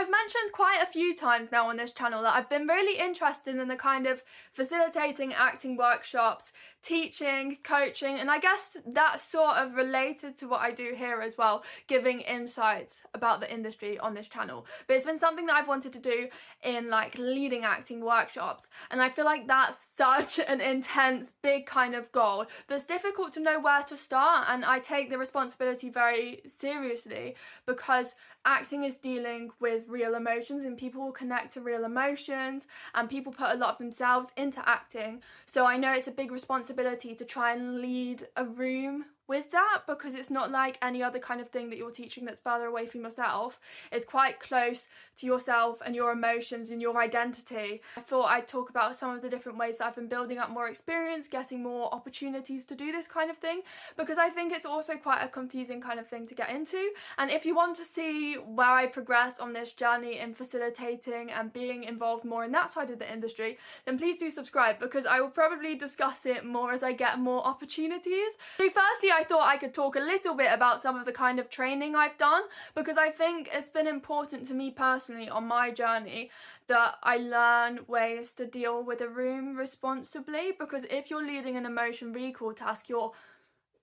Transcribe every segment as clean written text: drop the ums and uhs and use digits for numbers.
I've mentioned quite a few times now on this channel that I've been really interested in the kind of facilitating acting workshops, teaching, coaching, and I guess that's sort of related to what I do here as well, giving insights about the industry on this channel. But it's been something that I've wanted to do in like leading acting workshops, and I feel like that's such an intense, big kind of goal that's difficult to know where to start, and I take the responsibility very seriously because acting is dealing with real emotions and people will connect to real emotions and people put a lot of themselves into acting. So I know it's a big responsibility to try and lead a room with that, because it's not like any other kind of thing that you're teaching that's further away from yourself. It's quite close to yourself and your emotions and your identity. I thought I'd talk about some of the different ways that I've been building up more experience, getting more opportunities to do this kind of thing, because I think it's also quite a confusing kind of thing to get into. And if you want to see where I progress on this journey in facilitating and being involved more in that side of the industry, then please do subscribe, because I will probably discuss it more as I get more opportunities. So firstly, I thought I could talk a little bit about some of the kind of training I've done, because I think it's been important to me personally on my journey that I learn ways to deal with a room responsibly, because if you're leading an emotion recall task, you're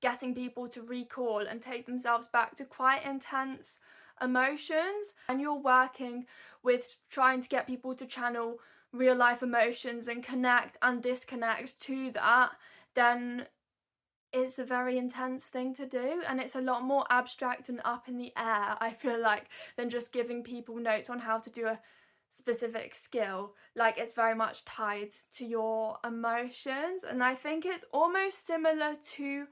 getting people to recall and take themselves back to quite intense emotions, and you're working with trying to get people to channel real life emotions and connect and disconnect to that, then it's a very intense thing to do, and it's a lot more abstract and up in the air, I feel like, than just giving people notes on how to do a specific skill. Like, it's very much tied to your emotions, and I think it's almost similar to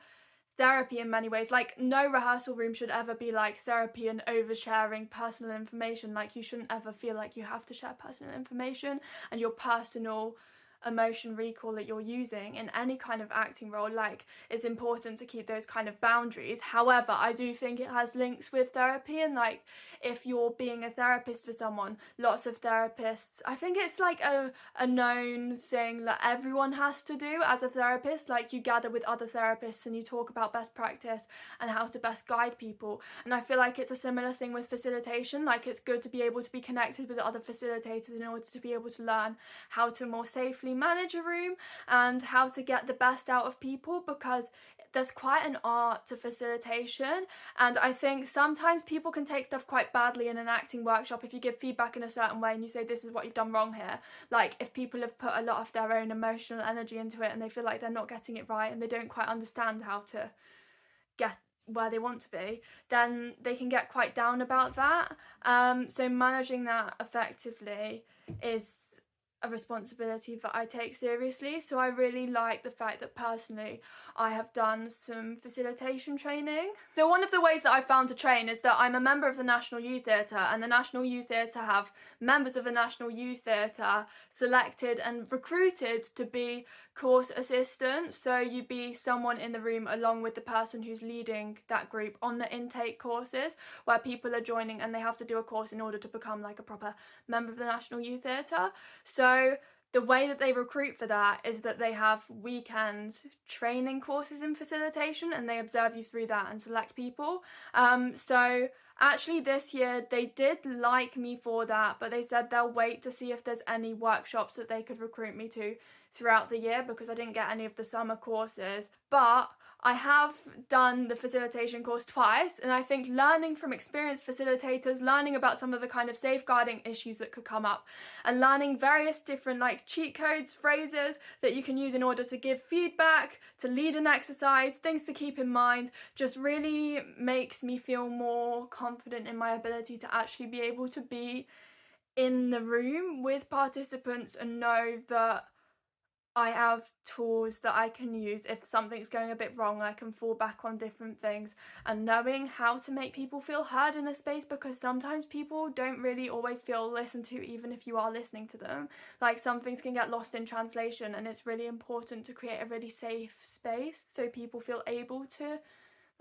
therapy in many ways. Like, no rehearsal room should ever be like therapy and oversharing personal information. Like, you shouldn't ever feel like you have to share personal information and your personal emotion recall that you're using in any kind of acting role. Like, it's important to keep those kind of boundaries. However, I do think it has links with therapy, and like, if you're being a therapist for someone, lots of therapists, I think it's like a known thing that everyone has to do as a therapist. Like, you gather with other therapists and you talk about best practice and how to best guide people, and I feel like it's a similar thing with facilitation. Like, it's good to be able to be connected with other facilitators in order to be able to learn how to more safely manage a room and how to get the best out of people, because there's quite an art to facilitation, and I think sometimes people can take stuff quite badly in an acting workshop if you give feedback in a certain way and you say this is what you've done wrong here. Like, if people have put a lot of their own emotional energy into it and they feel like they're not getting it right and they don't quite understand how to get where they want to be, then they can get quite down about that. So managing that effectively is a responsibility that I take seriously. So I really like the fact that personally I have done some facilitation training. So one of the ways that I found to train is that I'm a member of the National Youth Theatre, and the National Youth Theatre have members of the National Youth Theatre selected and recruited to be course assistants. So you'd be someone in the room along with the person who's leading that group on the intake courses, where people are joining and they have to do a course in order to become like a proper member of the National Youth Theatre. So the way that they recruit for that is that they have weekend training courses in facilitation, and they observe you through that and select people. So actually this year they did like me for that, but they said they'll wait to see if there's any workshops that they could recruit me to throughout the year, because I didn't get any of the summer courses. But I have done the facilitation course twice, and I think learning from experienced facilitators, learning about some of the kind of safeguarding issues that could come up, and learning various different like cheat codes, phrases that you can use in order to give feedback, to lead an exercise, things to keep in mind, just really makes me feel more confident in my ability to actually be able to be in the room with participants and know that I have tools that I can use if something's going a bit wrong. I can fall back on different things, and knowing how to make people feel heard in a space, because sometimes people don't really always feel listened to even if you are listening to them. Like, some things can get lost in translation, and it's really important to create a really safe space so people feel able to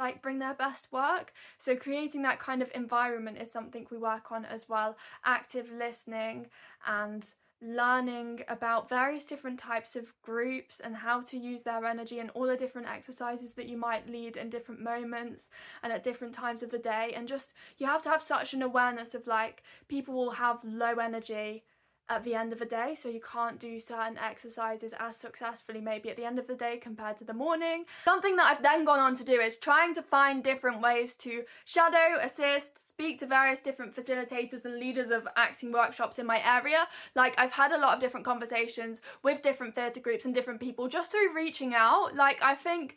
like bring their best work. So creating that kind of environment is something we work on as well. Active listening and learning about various different types of groups and how to use their energy and all the different exercises that you might lead in different moments and at different times of the day. And just, you have to have such an awareness of like, people will have low energy at the end of the day, so you can't do certain exercises as successfully maybe at the end of the day compared to the morning. Something that I've then gone on to do is trying to find different ways to shadow, assist, speak to various different facilitators and leaders of acting workshops in my area. Like, I've had a lot of different conversations with different theatre groups and different people just through reaching out. Like, I think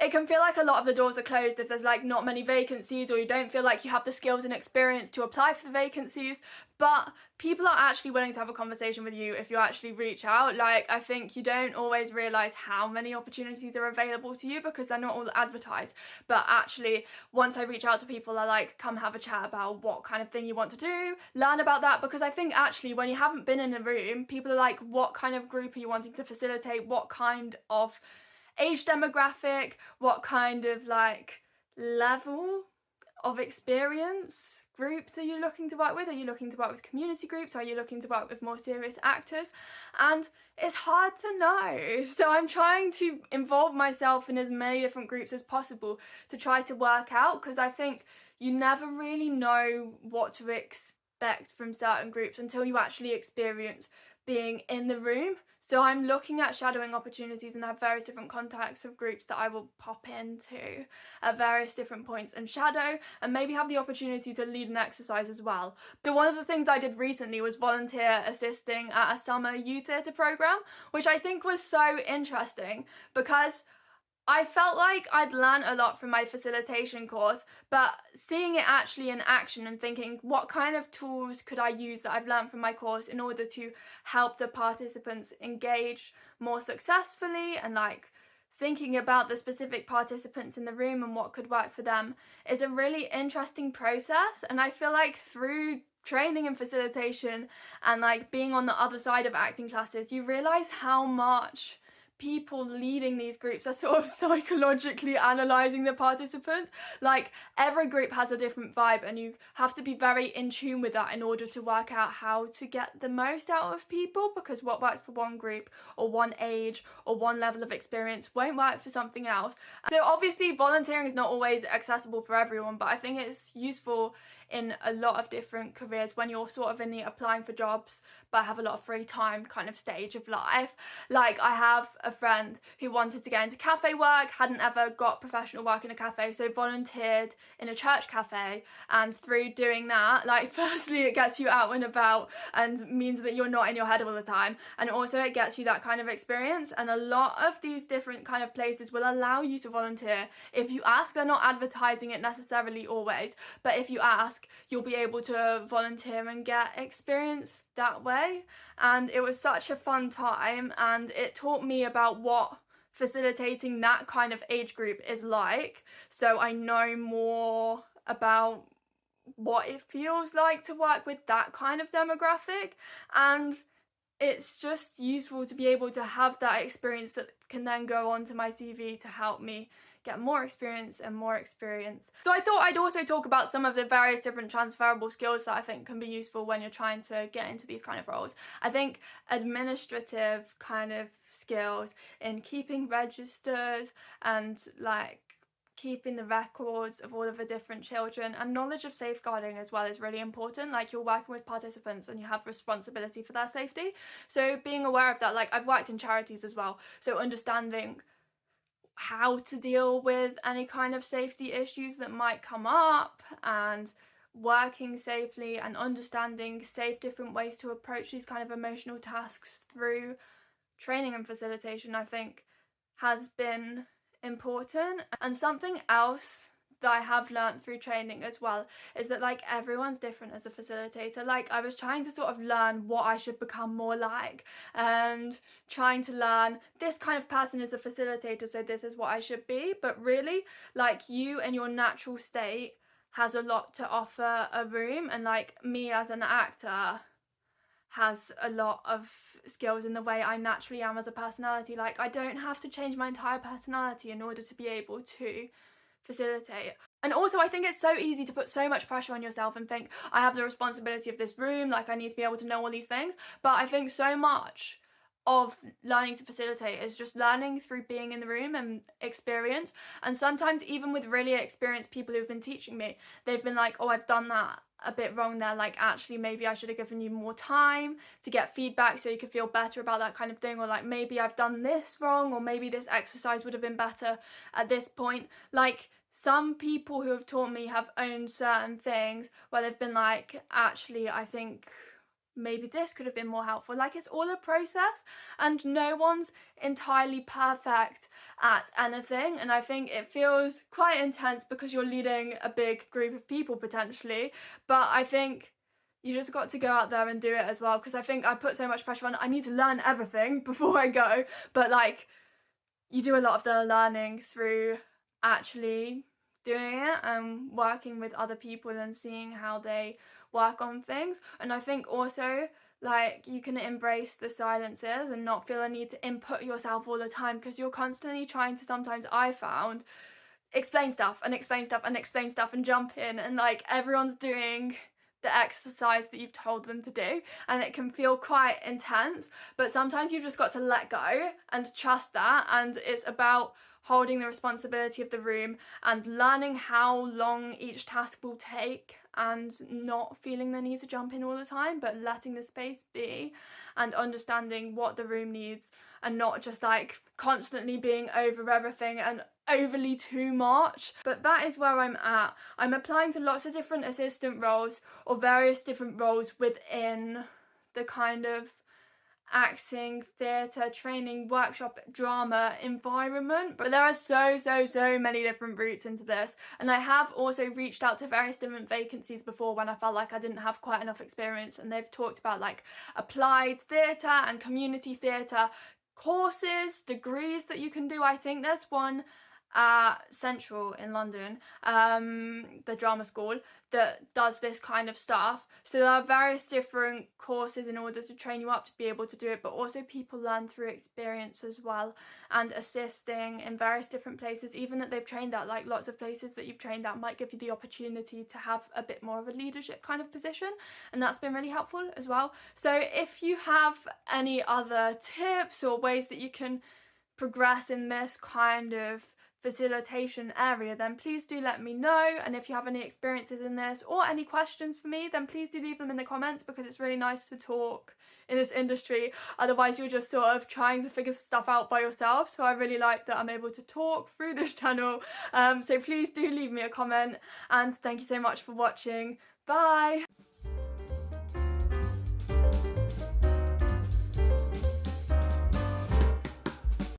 it can feel like a lot of the doors are closed if there's like not many vacancies, or you don't feel like you have the skills and experience to apply for the vacancies, but people are actually willing to have a conversation with you if you actually reach out. Like, I think you don't always realise how many opportunities are available to you because they're not all advertised, but actually once I reach out to people, they're like, come have a chat about what kind of thing you want to do, learn about that, because I think actually when you haven't been in a room, people are like, what kind of group are you wanting to facilitate, what kind of age demographic, what kind of like level of experience groups are you looking to work with? Are you looking to work with community groups? Are you looking to work with more serious actors? And it's hard to know, so I'm trying to involve myself in as many different groups as possible to try to work out, because I think you never really know what to expect from certain groups until you actually experience being in the room. So I'm looking at shadowing opportunities and have various different contacts of groups that I will pop into at various different points and shadow, and maybe have the opportunity to lead an exercise as well. So one of the things I did recently was volunteer assisting at a summer youth theatre programme, which I think was so interesting because I felt like I'd learned a lot from my facilitation course, but seeing it actually in action and thinking, what kind of tools could I use that I've learned from my course in order to help the participants engage more successfully, and like thinking about the specific participants in the room and what could work for them is a really interesting process. And I feel like through training and facilitation and like being on the other side of acting classes, you realise how much people leading these groups are sort of psychologically analysing the participants. Like, every group has a different vibe and you have to be very in tune with that in order to work out how to get the most out of people, because what works for one group or one age or one level of experience won't work for something else. So obviously volunteering is not always accessible for everyone, but I think it's useful in a lot of different careers when you're sort of in the applying for jobs but have a lot of free time kind of stage of life. Like, I have a friend who wanted to get into cafe work, hadn't ever got professional work in a cafe, so volunteered in a church cafe, and through doing that, like, firstly it gets you out and about and means that you're not in your head all the time, and also it gets you that kind of experience. And a lot of these different kind of places will allow you to volunteer if you ask. They're not advertising it necessarily always, but if you ask, you'll be able to volunteer and get experience that way. And it was such a fun time, and it taught me about what facilitating that kind of age group is like, so I know more about what it feels like to work with that kind of demographic. And it's just useful to be able to have that experience that can then go onto my CV to help me get more experience and more experience. So I thought I'd also talk about some of the various different transferable skills that I think can be useful when you're trying to get into these kind of roles. I think administrative kind of skills in keeping registers and like keeping the records of all of the different children, and knowledge of safeguarding as well is really important. Like, you're working with participants and you have responsibility for their safety, so being aware of that. Like, I've worked in charities as well, so understanding how to deal with any kind of safety issues that might come up, and working safely and understanding safe different ways to approach these kind of emotional tasks through training and facilitation, I think has been important. And something else that I have learned through training as well is that, like, everyone's different as a facilitator. Like, I was trying to sort of learn what I should become more like, and trying to learn, this kind of person is a facilitator, so this is what I should be. But really, like, you and your natural state has a lot to offer a room, and like me as an actor has a lot of skills in the way I naturally am as a personality. Like, I don't have to change my entire personality in order to be able to facilitate. And also, I think it's so easy to put so much pressure on yourself and think, I have the responsibility of this room, like I need to be able to know all these things. But I think so much of learning to facilitate is just learning through being in the room and experience. And sometimes even with really experienced people who've been teaching me, they've been like, oh, I've done that a bit wrong there, like actually maybe I should have given you more time to get feedback so you could feel better about that kind of thing, or like maybe I've done this wrong, or maybe this exercise would have been better at this point. Like, some people who have taught me have owned certain things where they've been like, actually I think maybe this could have been more helpful. Like, it's all a process and no one's entirely perfect at anything, and I think it feels quite intense because you're leading a big group of people potentially, but I think you just got to go out there and do it as well, because I think I put so much pressure on, I need to learn everything before I go, but like, you do a lot of the learning through actually doing it and working with other people and seeing how they work on things. And I think also, like, you can embrace the silences and not feel a need to input yourself all the time, because you're constantly trying to, sometimes I found, explain stuff and explain stuff and explain stuff and jump in, and like everyone's doing the exercise that you've told them to do, and it can feel quite intense, but sometimes you've just got to let go and trust that. And it's about holding the responsibility of the room and learning how long each task will take, and not feeling the need to jump in all the time, but letting the space be and understanding what the room needs, and not just like constantly being over everything and overly too much. But that is where I'm at. I'm applying to lots of different assistant roles, or various different roles within the kind of acting, theatre, training, workshop, drama environment. But there are so many different routes into this, and I have also reached out to various different vacancies before when I felt like I didn't have quite enough experience, and they've talked about like applied theatre and community theatre courses, degrees that you can do. I think there's one at Central in London, the drama school, that does this kind of stuff. So there are various different courses in order to train you up to be able to do it, but also people learn through experience as well, and assisting in various different places, even that they've trained at, like lots of places that you've trained at might give you the opportunity to have a bit more of a leadership kind of position, and that's been really helpful as well. So if you have any other tips or ways that you can progress in this kind of facilitation area, then please do let me know. And if you have any experiences in this or any questions for me, then please do leave them in the comments, because it's really nice to talk in this industry. Otherwise you're just sort of trying to figure stuff out by yourself, so I really like that I'm able to talk through this channel. So please do leave me a comment, and thank you so much for watching. Bye.